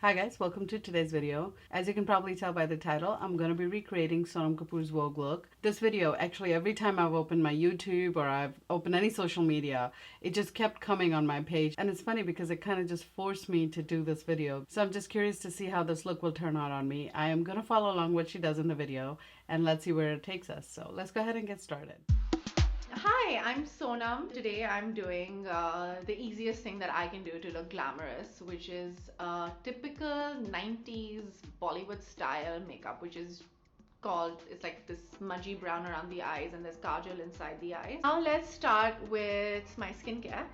Hi guys, welcome to today's video. As you can probably tell by the title, I'm going to be recreating Sonam Kapoor's Vogue look. This video, actually every time I've opened my YouTube or I've opened any social media, it just kept coming on my page. And it's funny because it kind of just forced me to do this video. So I'm just curious to see how this look will turn out on me. I am going to follow along what she does in the video and let's see where it takes us. So let's go ahead and get started. Hi, I'm Sonam. Today I'm doing the easiest thing that I can do to look glamorous, which is typical 90s Bollywood style makeup, which is it's like this smudgy brown around the eyes and there's kajal inside the eyes. Now let's start with my skincare.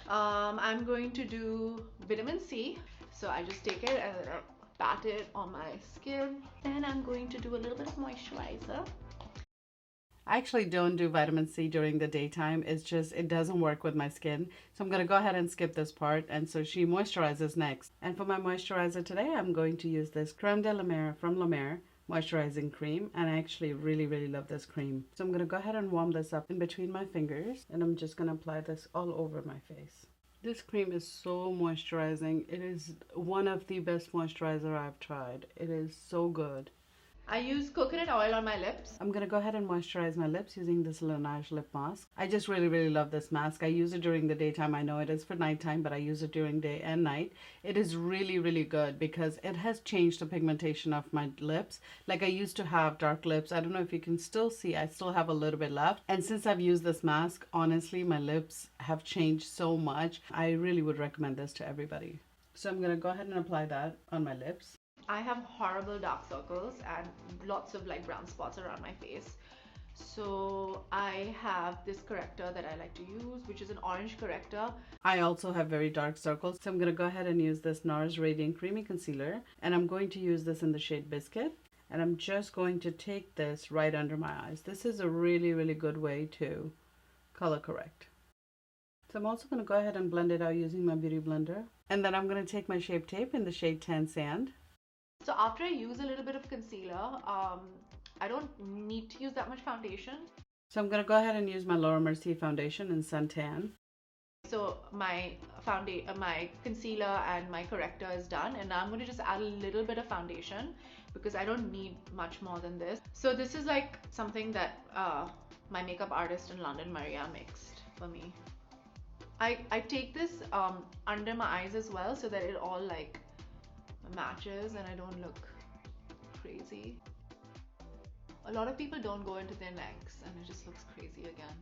I'm going to do vitamin C. So I just take it and pat it on my skin. Then I'm going to do a little bit of moisturizer. I actually don't do vitamin C during the daytime. It's just, it doesn't work with my skin. So I'm going to go ahead and skip this part. And so she moisturizes next. And for my moisturizer today, I'm going to use this Creme de la Mer from La Mer moisturizing cream. And I actually really love this cream. So I'm going to go ahead and warm this up in between my fingers. And I'm just going to apply this all over my face. This cream is so moisturizing. It is one of the best moisturizer I've tried. It is so good. I use coconut oil on my lips. I'm gonna go ahead and moisturize my lips using this Laneige lip mask. I just really love this mask. I use it during the daytime. I know it is for nighttime, but I use it during day and night. It is really good because it has changed the pigmentation of my lips. Like I used to have dark lips. I don't know if you can still see, I still have a little bit left. And since I've used this mask, honestly, my lips have changed so much. I really would recommend this to everybody. So I'm gonna go ahead and apply that on my lips. I have horrible dark circles and lots of like brown spots around my face. So I have this corrector that I like to use, which is an orange corrector. I also have very dark circles. So I'm going to go ahead and use this NARS Radiant Creamy Concealer. And I'm going to use this in the shade Biscuit. And I'm just going to take this right under my eyes. This is a really good way to color correct. So I'm also going to go ahead and blend it out using my beauty blender. And then I'm going to take my Shape Tape in the shade Tan Sand. So after I use a little bit of concealer, I don't need to use that much foundation. So I'm going to go ahead and use my Laura Mercier foundation in Suntan. So my concealer and my corrector is done, and now I'm going to just add a little bit of foundation because I don't need much more than this. So this is like something that my makeup artist in London, Maria, mixed for me. I take this under my eyes as well so that it all like matches and I don't look crazy. A lot of people don't go into their necks and it just looks crazy again.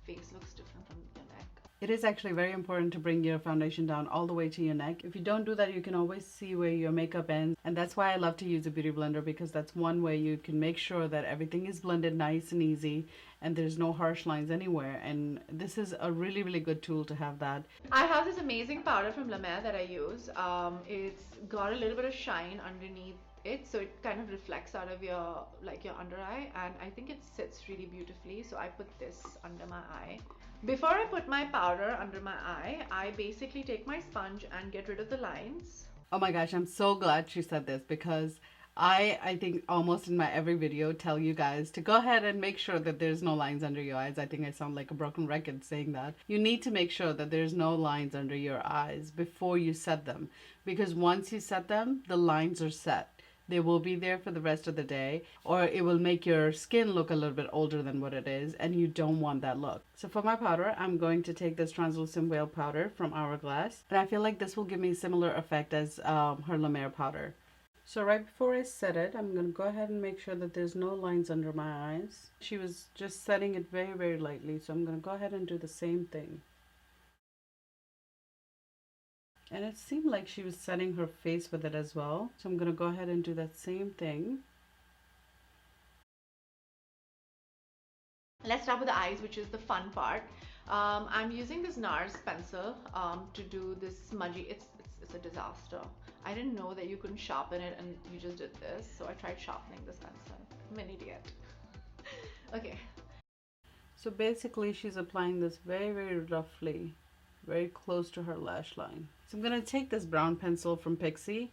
Face looks different from your neck. It is actually very important to bring your foundation down all the way to your neck. If you don't do that, you can always see where your makeup ends. And that's why I love to use a beauty blender, because that's one way you can make sure that everything is blended nice and easy and there's no harsh lines anywhere. And this is a really good tool to have that. I have this amazing powder from La Mer that I use. It's got a little bit of shine underneath it, so it kind of reflects out of your under eye, and I think it sits really beautifully. So I put this under my eye. Before I put my powder under my eye, I basically take my sponge and get rid of the lines. Oh my gosh, I'm so glad she said this, because I think almost in my every video tell you guys to go ahead and make sure that there's no lines under your eyes. I think I sound like a broken record saying that. You need to make sure that there's no lines under your eyes before you set them, because once you set them, the lines are set. They will be there for the rest of the day, or it will make your skin look a little bit older than what it is, and you don't want that look. So for my powder, I'm going to take this translucent whale powder from Hourglass, and I feel like this will give me a similar effect as her La Mer powder. So right before I set it, I'm going to go ahead and make sure that there's no lines under my eyes. She was just setting it very lightly, so I'm going to go ahead and do the same thing. And it seemed like she was setting her face with it as well. So I'm going to go ahead and do that same thing. Let's start with the eyes, which is the fun part. I'm using this NARS pencil to do this smudgy. It's a disaster. I didn't know that you couldn't sharpen it, and you just did this. So I tried sharpening this pencil. I'm an idiot. Okay. So basically she's applying this very roughly, very close to her lash line. So I'm going to take this brown pencil from Pixie,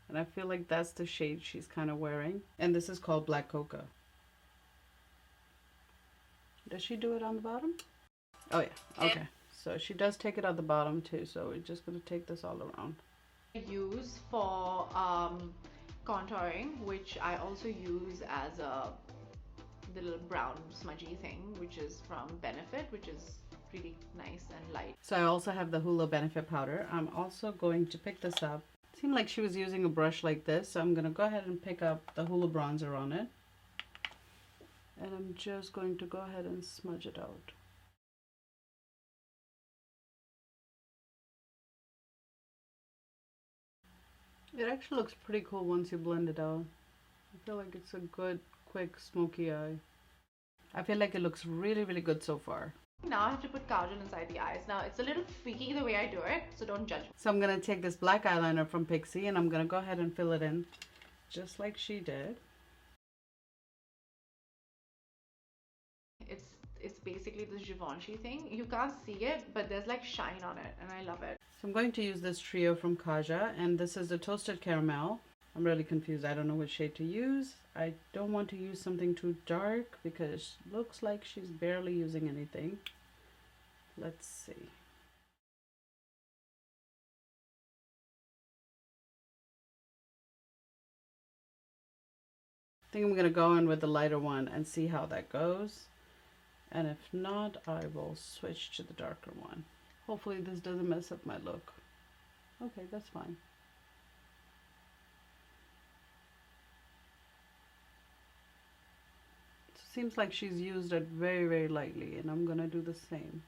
and I feel like that's the shade she's kind of wearing. And this is called Black Cocoa. Does she do it on the bottom? Oh yeah, okay. So she does take it at the bottom too, so we're just going to take this all around. use for contouring, which I also use as a little brown smudgy thing, which is from Benefit, which is really nice and light. So I also have the Hoola Benefit powder. I'm also going to pick this up. It seemed like she was using a brush like this, so I'm going to go ahead and pick up the Hoola bronzer on it. And I'm just going to go ahead and smudge it out. It actually looks pretty cool once you blend it out. I feel like it's a good, quick, smoky eye. I feel like it looks really, really good so far. Now I have to put kajal inside the eyes. Now it's a little freaky the way I do it, so don't judge me. So I'm going to take this black eyeliner from Pixie and I'm going to go ahead and fill it in just like she did. It's basically this Givenchy thing. You can't see it, but there's like shine on it and I love it. So I'm going to use this trio from Kaja, and this is the Toasted Caramel. I'm really confused. I don't know which shade to use. I don't want to use something too dark because it looks like she's barely using anything. Let's see. I think I'm going to go in with the lighter one and see how that goes. And if not, I will switch to the darker one. Hopefully this doesn't mess up my look. Okay, that's fine. It seems like she's used it very, very lightly, and I'm gonna do the same.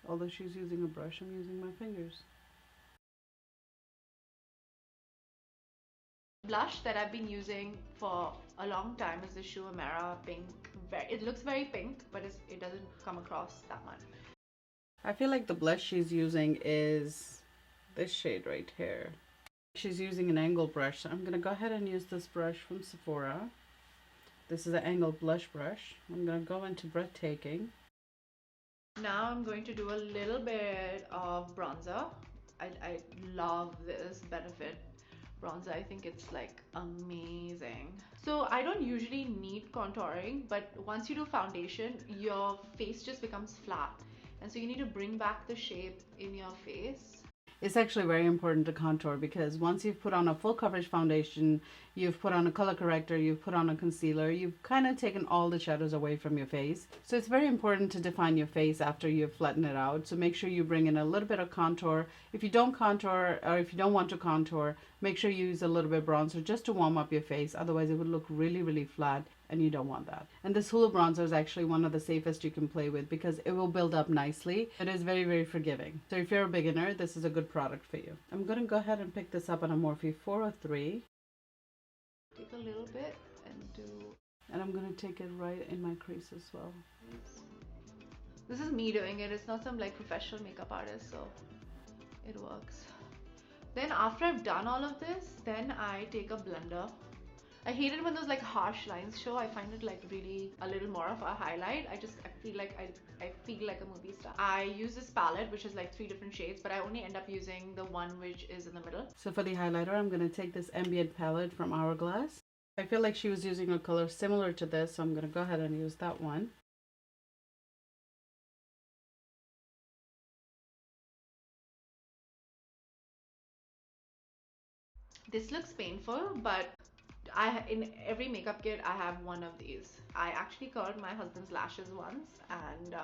Although she's using a brush, I'm using my fingers. Blush that I've been using for a long time is the Shu Uemura pink. It looks very pink, but it doesn't come across that much. I feel like the blush she's using is this shade right here. She's using an angled brush, so I'm gonna go ahead and use this brush from Sephora. This is an angled blush brush. I'm gonna go into Breathtaking. Now I'm going to do a little bit of bronzer. I love this Benefit bronzer. I think it's like amazing. So I don't usually need contouring, but once you do foundation, your face just becomes flat, and so you need to bring back the shape in your face. It's actually very important to contour because once you've put on a full coverage foundation, you've put on a color corrector, you've put on a concealer, you've kind of taken all the shadows away from your face. So it's very important to define your face after you've flattened it out. So make sure you bring in a little bit of contour. If you don't contour, or if you don't want to contour, make sure you use a little bit of bronzer just to warm up your face. Otherwise it would look really, really flat, and you don't want that. And this Hoola bronzer is actually one of the safest you can play with because it will build up nicely. It is very, very forgiving. So if you're a beginner, this is a good product for you. I'm going to go ahead and pick this up on a Morphe 403. Take a little bit and do... And I'm going to take it right in my crease as well. This is me doing it. It's not some like professional makeup artist, so it works. Then after I've done all of this, then I take a blender. I hate it when those like harsh lines show. I find it like really a little more of a highlight. I feel like I feel like a movie star. I use this palette which is like 3 different shades, but I only end up using the one which is in the middle. So for the highlighter, I'm going to take this Ambient palette from Hourglass. I feel like she was using a color similar to this, so I'm going to go ahead and use that one. This looks painful, but in every makeup kit I have one of these. I actually curled my husband's lashes once, and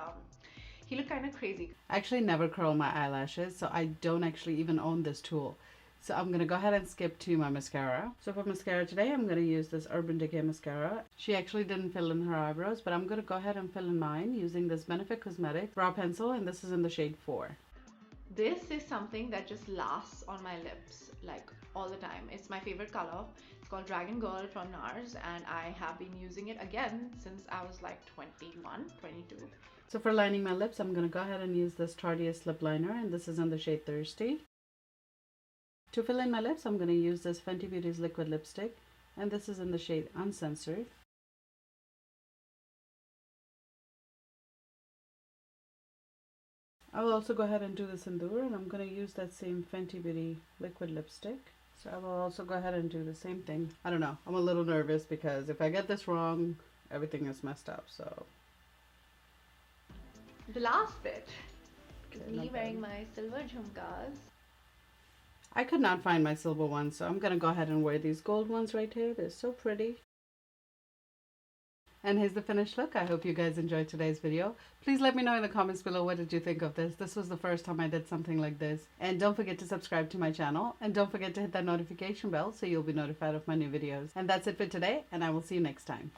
he looked kind of crazy. I actually never curl my eyelashes, so I don't actually even own this tool. So I'm going to go ahead and skip to my mascara. So for mascara today, I'm going to use this Urban Decay mascara. She actually didn't fill in her eyebrows, but I'm going to go ahead and fill in mine using this Benefit Cosmetic brow pencil, and this is in the shade 4. This is something that just lasts on my lips like all the time. It's my favorite color. It's called Dragon Girl from NARS, and I have been using it again since I was like 21, 22. So for lining my lips, I'm going to go ahead and use this Tarteist lip liner, and this is in the shade Thirsty. To fill in my lips, I'm going to use this Fenty Beauty's liquid lipstick, and this is in the shade Uncensored. I will also go ahead and do the Sindoor, and I'm going to use that same Fenty Beauty liquid lipstick. So I will also go ahead and do the same thing. I don't know, I'm a little nervous because if I get this wrong, everything is messed up, so. The last bit is Okay, me not wearing bad. my silver jhumkas. I could not find my silver ones, so I'm gonna go ahead and wear these gold ones right here. They're so pretty. And here's the finished look. I hope you guys enjoyed today's video. Please let me know in the comments below, what did you think of this? This was the first time I did something like this. And don't forget to subscribe to my channel. And don't forget to hit that notification bell so you'll be notified of my new videos. And that's it for today, and I will see you next time.